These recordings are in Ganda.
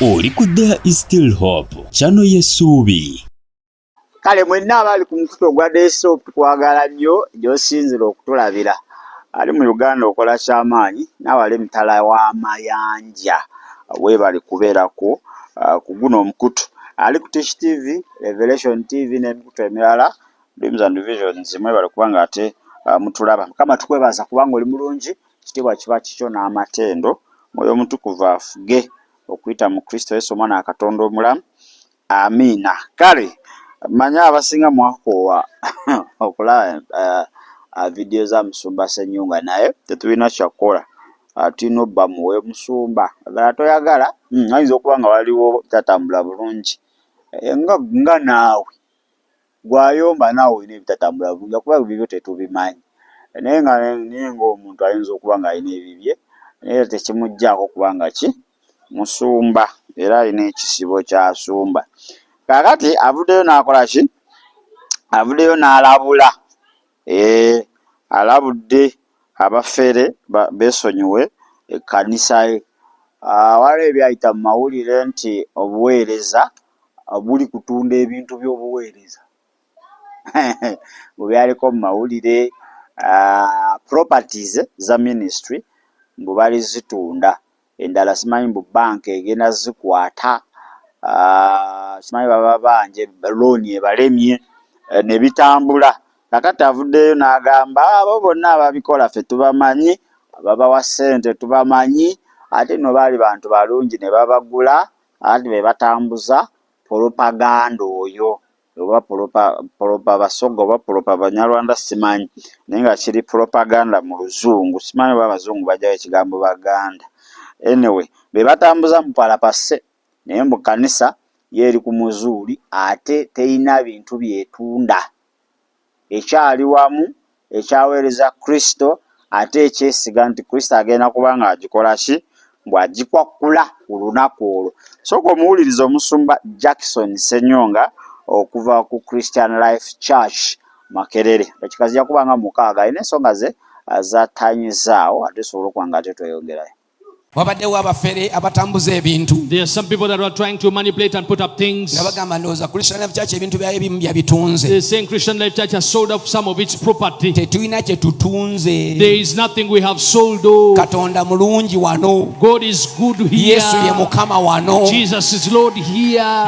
Oli ku There is Still Hope, channel y'essuubi. Kale mwenna abali ku mukuto gwa Desktop twagala nnyo gy'osinzira okutulabira. Ali mu Uganda okola kyamaanyi n'awali mutala w'amayanja weebali kubeerako ku guno omukutu. Ali ku Tish TV, Revelation TV n'emikutu emirala, Dreams and Visions mwebali kubanga ate mutulaba. Mukama tukwebaza kubanga oli mulungi, ekitiibwa kiba kikyo n'amatendo. Mwoyo Mutukuvu afuge okuyita mu Kristo Yesu omwana wa Katonda omulamu. Amiina. Kale manya abasinga mwakoowa okulaba video za Musumba Ssenyonga, naye tetulina kyakola. Tulina obba muwe Musumba. Agala toyagala, ayinza okuba nga waliwo tatambula bulungi. Nga naawe gwayomba naawe olina ebitatambula bulungi kuba bibyo tetubimanyi. Naye nga omuntu ayinza okuba nga alina ebibye naye tekimuggyako kubanga ki Musumba era alina ekisibo ky'asumba. Kakati avuddeyo n'akola ki? Avuddeyo n'alabula. Alabudde abafere beesonyiwe ekkanisa ye. Waliwo ebyayita mu mawulire nti obuweereza buli kutunda ebintu by'obuweereza. Bwe byaliko mu mawulire properties za ministry mbu bali zitunda. Endala simanyi mbu banka egenda zikwata. Simanyi baba banje loan ebalemye ne bitambula. Kakati avuddeyo n'agamba abo bonna ababikola ffe tubamanyi, babawa ssente tubamanyi, ate no baali bantu balungi ne babagula, ate be batambuza propaganda oyo. Oba basoga oba Banyarwanda simanyi, naye nga kiri propaganda mu Luzungu. Simanyi oba Abazungu bajjayo ekigambo Baganda. Anyway, be batambuza mu palapase naye mu kanisa yeeri ku muzuuli ate teyina bintu byetunda. Ekyali wamu ekyaweereza Kristo ate ekyesiga nti Kristo agenda kubanga agikola ki? Bw'agikwakkula ku lunaku olwo. Sooka omuwuliriza Omusumba Jackson Ssenyonga okuva ku Christian Life Church Makerere. Ekikazi yakubanga mukaaga alina ensonga ze zatanyizaawo ate sobola okuba nga ate tweyongerayo. There are some people that are trying to manipulate and put up things. They're saying Christian Life Church has sold off some of its property. There is nothing we have sold off. God is good here. Jesus is Lord here.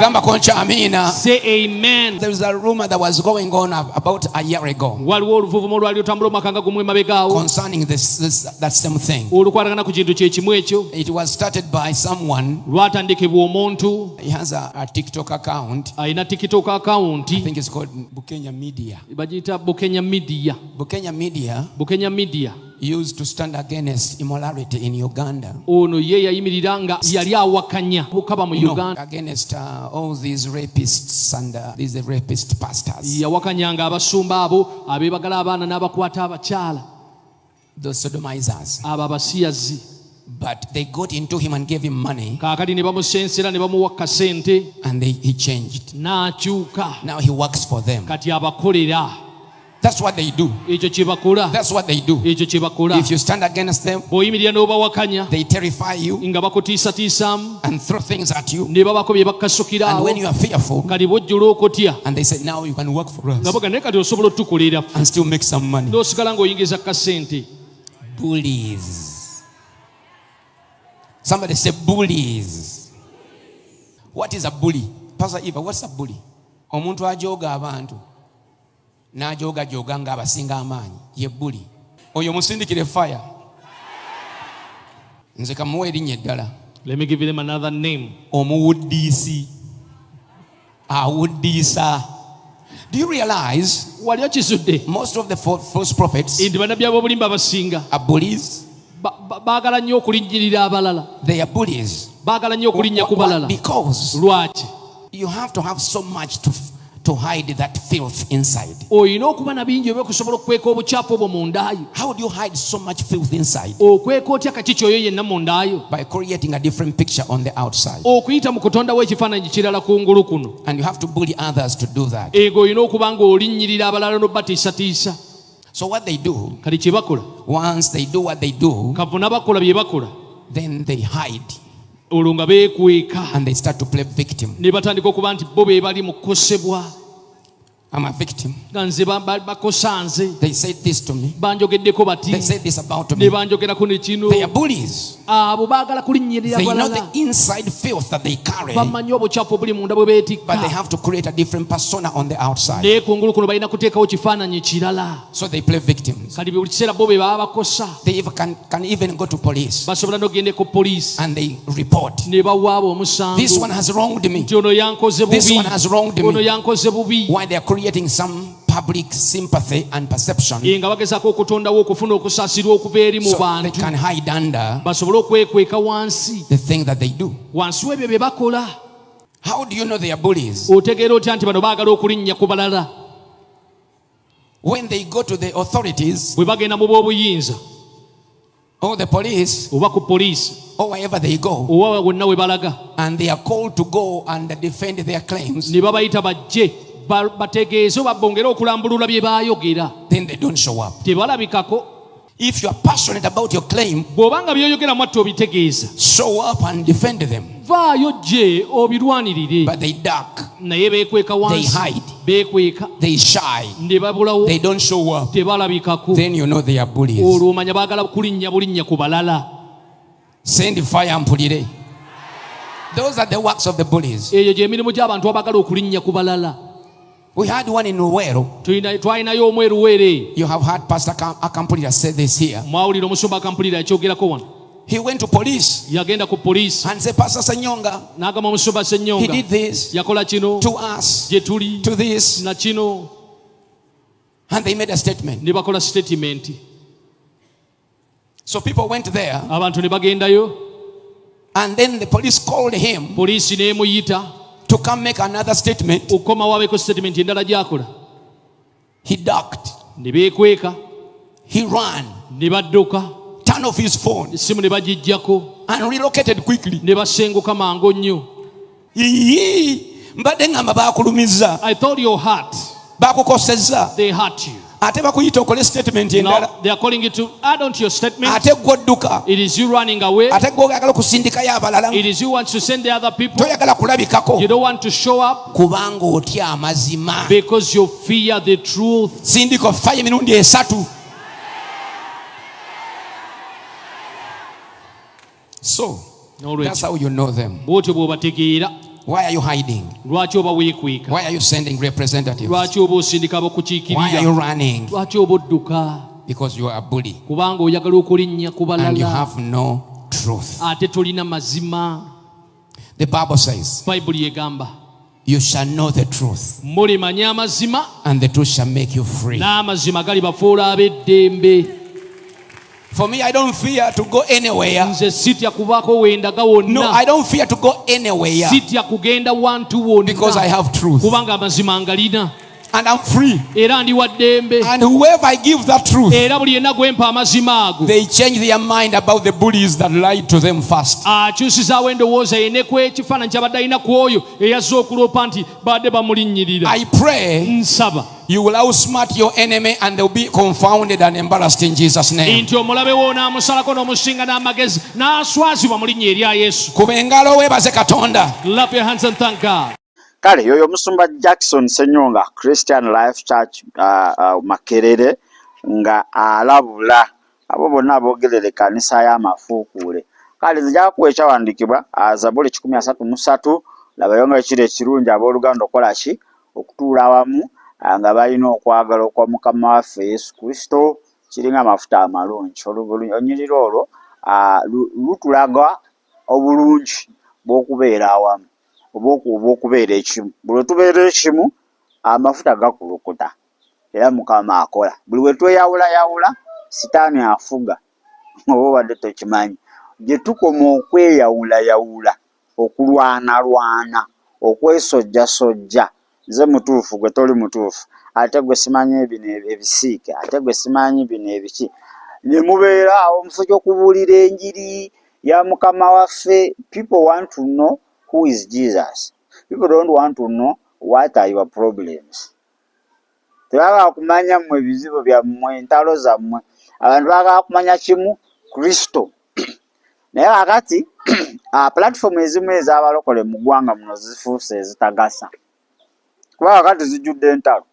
Say amen. There is a rumor that was going on about a year ago concerning that same thing. It was started by someone. He has a TikTok account. I think it's called Bukenya Media. Bukenya Media used to stand against immorality in Uganda. Against all these rapists and these rapist pastors. Those sodomizers. But they got into him and gave him money. And he changed. Now he works for them. That's what they do. That's what they do. If you stand against them, they terrify you and throw things at you. And when you are fearful, and they say, now you can work for us and still make some money. Bullies. Somebody say bullies. What is a bully? Pastor Eva, what's a bully? Omuntu ajoga abantu. Na joga nga abasinga amaanyi. Ye bully. Oyo musindikire fire. Nze kamuwe erinnya eddala. Let me give them another name. Omuwuddisi. Awuddisa. Do you realize most of the false prophets are bullies? They are bullies. Because you have to have so much to hide that filth inside. How do you hide so much filth inside? By creating a different picture on the outside. And you have to bully others to do that. So what they do, once they do what they do, then they hide. olunga beekweka and they start to play victim. ne batandika okuba nti bo be bali mu kukosebwa. I'm a victim. Nze bakosa nze. They said this to me. Banjogeddeko bati. They said this about ne me. banjogerako ne kino. They are bullies. Abo baagala kulinnyirira They know balala. the inside filth that they carry, Bamanyi obukyafu obuli munda bwe beetikka. but they have to create a different persona on the outside. naye kungulu kuno balina kuteekawo kifaananyi kirala. So they play victims. kati buli kiseera bo be baba bakosa. They even can even go to police basobola n'ogende ku poliisi and they report. ne bawaaba omusango. This one has wronged me. nti ono yankoze This bubi. one has wronged ono me. yankoze bubi. Why they are creating some public sympathy and perception, nga bagezaako okutondawo okufuna okusaasirwa okuva eri mu so they bantu can hide under basobole okwekweka wansi the thing that they do. wansi w'ebyo bye bakola. How do you know they are bullies? otegeera otya nti bano baagala okulinnya ku balala? When they go to the authorities bwe bagenda mu b'obuyinza or the police oba ku poliisi or wherever they go, oba wonna we balaga and they are called to go and defend their claims, ne babayita bajje bategeeze oba bongere okulambulula bye baayogera, then they don't show up. tebalabikako. If you are passionate about your claim, bw'obanga byoyogera mwatti obitegeeza, show up and defend them. vaayo gye obirwanirire. But they duck, naye beekweka they wansi, hide, beekweka they shy, ne babulawo, they don't show up. tebalabikako. Then you know they are bullies. olwo omanya baagala kulinnya bulinnya ku balala. Send fire and pulire. Those are the works of the bullies. eyo gy'emirimu gy'abantu abaagala okulinnya ku balala. We had one in Uwero. twalinayo omweruwere. You have heard Pastor Akampulira say this here. mwawulira omusumba akampulira ekyogerako wano. He went to police yagenda ku poliisi and said, Pastor Senyonga, n'agamba omusumba he Ssenyonga did this yakola kino to us, gye tuli to this. na kino, And they made a statement. ne bakola statement. So people went there, abantu ne bagendayo, and then the police called him poliisi n'emuyita to come make another statement. okukomawo abeeko statement endala gy'akola. He ducked, ne beekweka, he ran, ne badduka, turned off his phone, essimu ne bagijjako, and relocated quickly. ne basenguka mangu nnyo. Mbadde ngamba bakulumiza, I thought your heart, bakukosezza, they hurt you. ate bakuyita okole statement endala, Now they are calling you to add on to your statement. ate gw'odduka, It is you running away. ate gw'oyagala okusindikayo abalala, It is you want to send the other people. toyagala kulabikako You don't want to show up kubanga otya amazima. because you fear the truth. Sindika offayo emirundi esatu. So that's how you know them. bw'otyo bw'obategeera. Why are you hiding? lwaki oba weekweka? Why are you sending representatives? lwaki oba osindika Why are you abokukiikirira? running? lwaki oba odduka? Because you are a bully kubanga oyagala okulinnya ku and you balala have no truth. ate tolina mazima. The Bible says, bayibuli egamba you shall know the truth mulimanya amazima and the truth shall make you free. n'amazima galibafuula ab'eddembe. For me, I don't fear to go anywhere. nze sitya kubaako wendaga No, wonna. I don't fear to go anywhere sitya kugenda wantu because I wonna have truth kubanga amazima ngalina and I'm free. era ndi wa ddembe. And whoever I give that truth, era buli yenna gwempa amazima ago they change their mind about the bullies that lied to them first. akyusizaawo endowooza yene ku ekifaananyi kyabadde alina ku oyo eyazze okuloopa nti badde bamulinnyirira. I pray nsaba you will outsmart your enemy and they'll be confounded and embarrassed in Jesus' name. nti omulabe wo n'amusalako n'omusinga n'amagezi n'aswazibwa mu linnya erya Yesu. Kuba engalo weebaze Katonda. Clap your hands and thank God. kale yoyo musumba Jackson Senyonga Christian Life Church Makerere nga alabula abo bonna abogerera ekkanisa y'amafuukuule. kale nzija kuwa ekyawandiikibwa Zabuli 133 labayo nga ekiro ekirungi abooluganda okukola ki okutuula awamu nga balina okwagala okwa Mukama waffe Yesu Kristo kiringa amafuta amalungi. Olunyiriro olwo lutulaga obulungi bw'okubeera awamu obw'okubeera ekimu. Buli tubeera ekimu amafuta gakulukuta era Mukama akola. Buli we tweyawulayawula sitaani afuga oba obadde tokimanyi. Gye tukoma okweyawulayawula, okulwanalwana, okwesojjasojja, nze mutuufu gwe toli mutuufu, ate gwe simanyi bino ebisiike, ate gwe simanyi bino ebiki, ne mubeera awo mufo gy'okubuulira enjiri ya Mukama waffe. People want to know who is Jesus. People don't want to know what are your problems. Tebagala kumanya mmwe ebizibu byammwe, entalo zammwe. Abantu bagala kumanya kimu, Kristo. naye kakati platform ezimu ez'abalokole mu ggwanga muno zifuuse ezitagasa kuba kakati zijjudde entalo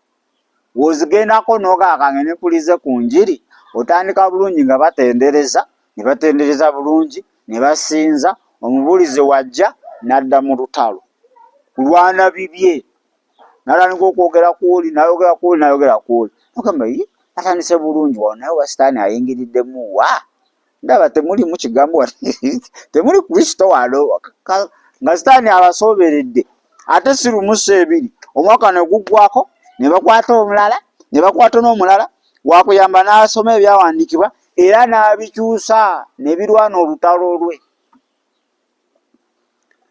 wozigendako n'okakange ne pulize ku njiri otandika bulungi nga batendereza ne batendereza bulungi ne basinza omubuulizi wajja n'adda mu lutalo kulwana bibye n'atandika okwogera kuoli nayogera kuoli ogamba atandise bulungi wano naye wasitaani ayingiriddemu wa ndaba temuli mu kigambo temuli kristo wano nga sitaani abasooberedde ate si lumusa ebiri omwaka ne guggwako ne bakwata omulala ne bakwata n'omulala wakuyamba n'asoma ebyawandiikibwa era n'abikyusa ne birwana olutalo lwe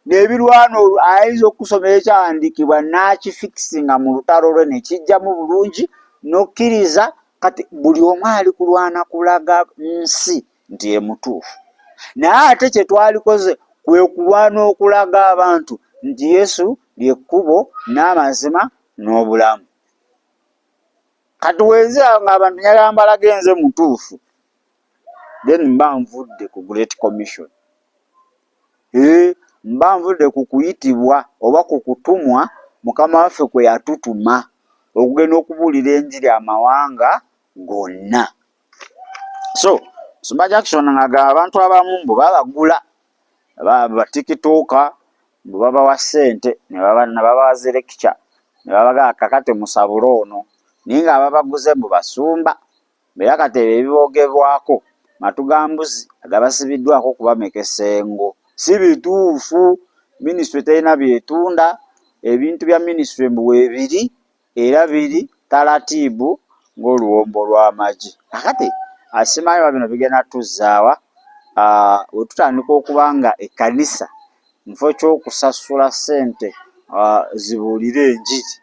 nebirwana ayinza okusomera ekyawandiikibwa n'akifikisinga mu lutalo lwe ne kijjamu bulungi n'okkiriza kati buli omu ali kulwana kulaga nsi nti emutuufu naye ate kye twalikoze kwe kulwana okulaga abantu nti Yesu lyekkubo n'amazima n'obulamu. Kati wenzira ng'abantu nyagamba genze mutuufu then mba nvudde ku Great Commission. Mba nvudde ku kuyitibwa oba ku kutumwa Mukama waffe kwe yatutuma okugenda okubuulira enjiri amawanga gonna. So Sumba Jackson ngaga abantu abamu mbu babagula ba TikToker mbu babawa ssente ne babawaze lecture ne babaga kakate musabulo ono ninga ababaguze mbu basumba bera katebe ebibogebwako matugambuzi agabasibiddwako kubamekesengo si bituufu. Ministry terina byetunda ebintu bya ministry mbu webiri era biri talatibu ng'oluwombo lw'amagi. Kakati asimayo bino bigenda tuzaawa wetutandika okubanga ekkanisa mufo ky'okusasula ssente zibuulire enjiri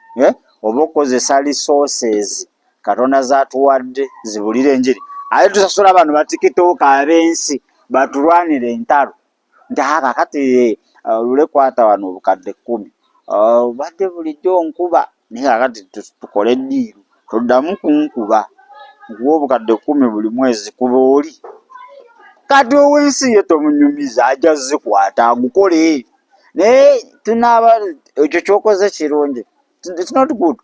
oba okozesa resources Katonda zaatuwadde zibuulire enjiri ate tusasula abantu batikitooka ab'ensi batulwanire entalo nti kakati lule kwata wano obukadde 10 badde bulijjo nkuba naye kakati tukole eddiiru toddamu kunkuba nkuba obukadde 10 buli mwezi kuba oli kati ow'ensi ye tomunyumiza ajja zikwata agukole naye tunaaba ekyo kyokoze kirungi. It's not good.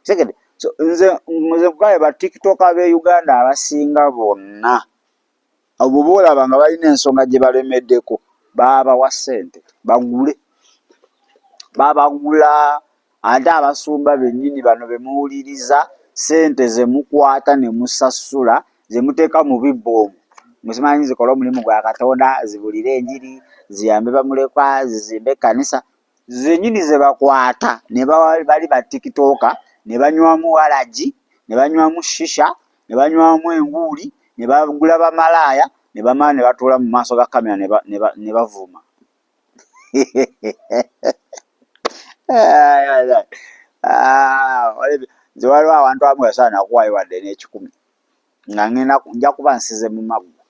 Second, so nze kugaye ba TikToker be Uganda abasinga bonna abo boolaba nga balina ensonga gye balemeddeko babawa ssente bagule babagula ate abasumba bennyini bano bemuwuliriza ssente ze mukwata ne musasula ze muteeka mu bibbomu musimanyi zikola omulimu gwa Katonda zibulire enjiri ziyambe bamulekwa zizimbe ekkanisa zennyini ze bakwata ne bali ba TikToker ne banywamu walaji ne banywamu shisha ne banywamu enguuli ne bagula bamalaaya ne bamala ne batuula mu maaso ga kamera ne bavuma. Nze waliwo abantu abamu yasaana nakuwaayo wadde n'ekikumi nga nja kuba nsize mu maggwa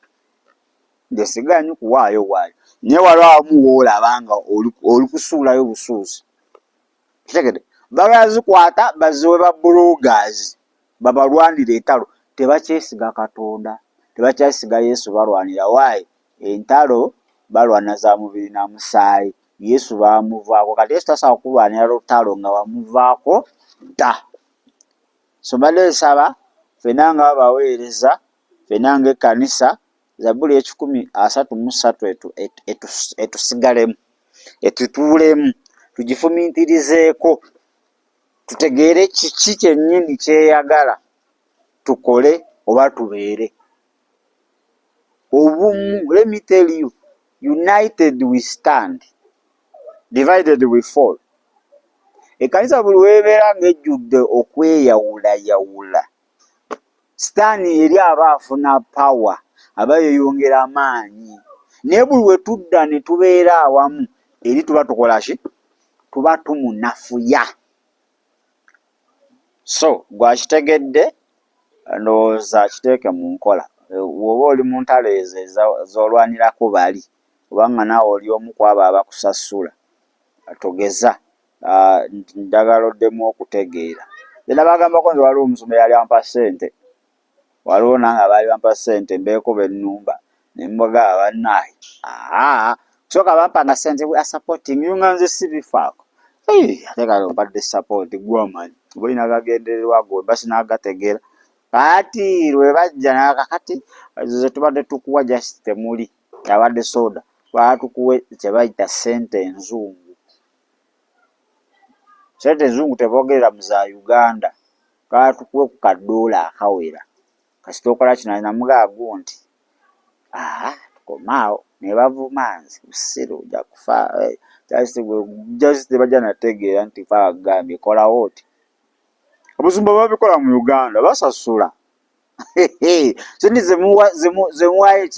nze sigaanyi kuwaayo waayo naye waliwo abamu woolaba nga oli kusuulayo busuuzi kitegede bagala zikwata baziwe ba bloggers babalwanira entalo tebakyesiga Katonda tebakyesiga Yesu balwanira waayi entalo balwana za mubiri na musaayi Yesu bamuvaako kati Yesu tasobola kulwanira lutalo nga bamuvaako dda. So mbadde nsaba ffenna nga babaweereza ffenna ng'ekkanisa Zabbuli 133 etusigalemu etutuulemu tugifumintirizeeko tutegeere kiki kyennyini kyeyagala tukole oba tubeere obumu. Let me tell you, united we stand, divided we fall. Ekkanisa buli weebeera ng'ejjudde okweyawulayawula sitaani eri aba afuna power aba yeyongera amaanyi naye buli we tudda ne tubeera awamu eri tuba tukola ki tuba tumunafuya. So gwakitegedde ndowooza kiteeke mu nkola woba oli mu ntalo ezo z'olwanirako bali obanga naawe oli omu ku abo abakusasula togeza njagala oddemu okutegeera. Nze bagambako nze waliwo omusumba yali ampa ssente waliwo nange abaali bampa ssente mbeeko bennumba Nemboga abanayi. Soka bampanga sente we are supporting you nganze sibifaako. Ate kale obadde support gw'amanyi. Boyina gagendererwa gwe basi n'agategeera. Kati lwe bajja nakakati ze tubadde tukuwa just temuli. Yabadde soda. Baatukuwe kye bayita sente enzungu. Sente enzungu tebogerera mu za Uganda. Baatukuwe ku kadoola akawera. Kasita okola kino namugaago nti komaawo ne bavumanzi busiro ojja kufa just bajja nategeera nti bagambye kolawo oti. Obuzumba babikola mu Uganda basasula. Sindi zemuwaye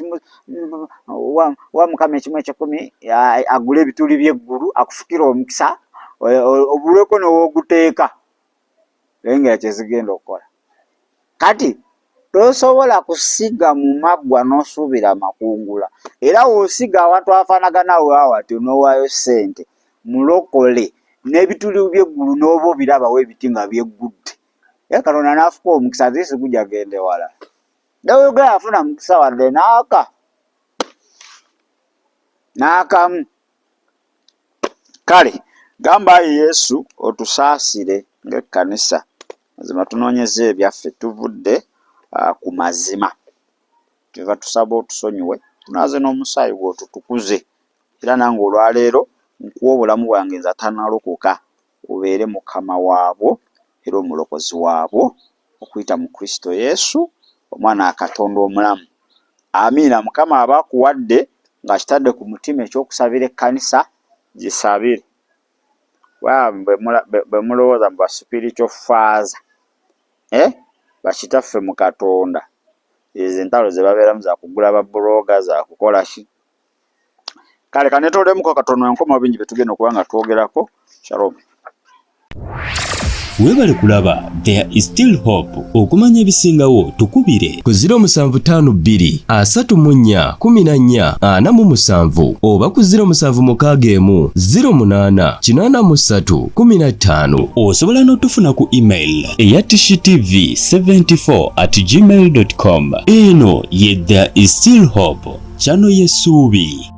wa mukama ekimu ekyekumi agula ebituli by'eggulu akufukira omukisa obuleko n'oguteeka engeri kyezigenda okukola. Kati tosobola kusiga mu maggwa n'osuubira amakungula era wosiga abantu afaanaganawo awati n'owaayo ssente mulokole n'ebituli by'eggulu n'oba obirabawo ebiti nga byeggudde. Katonda n'afuka omukisa zisi gujja gende wala. Dawega afuna mukisa wadde n'akamu. Kale gamba Yesu otusaasire ng'ekkanisa. Mazima tunoonyeza ebyaffe tuvudde ku mazima. Tuva tusaba otusonyiwe tunaaze n'omusaayi gwe otutukuze. Era nange olwaleero nkuwa obulamu bwange nze atanalokoka obeere mukama waabwo era omulokozi waabwo okuyita mu Kristo Yesu omwana wa Katonda omulamu. Amiina. Mukama abakuwadde nga kitadde ku mutima ekyokusabira ekkanisa gisabire. Bwe mulowooza mu spiritual father bakitaffe mu Katonda ezo entalo ze babeeramu za kugula babuloga za kukola ki. Kale kanetolemuko Katonda enkoma bingi bye tugenda okuba nga twogerako. Shalom. Webale kulaba There is Still Hope. Okumanya ebisingawo tukubire ku 0752 34 14 47 oba ku 0761 08 83 15. Osobola n'otufuna ku email eya tshitv74@gmail.com. Eno ye There is Still Hope, channel y'essuubi.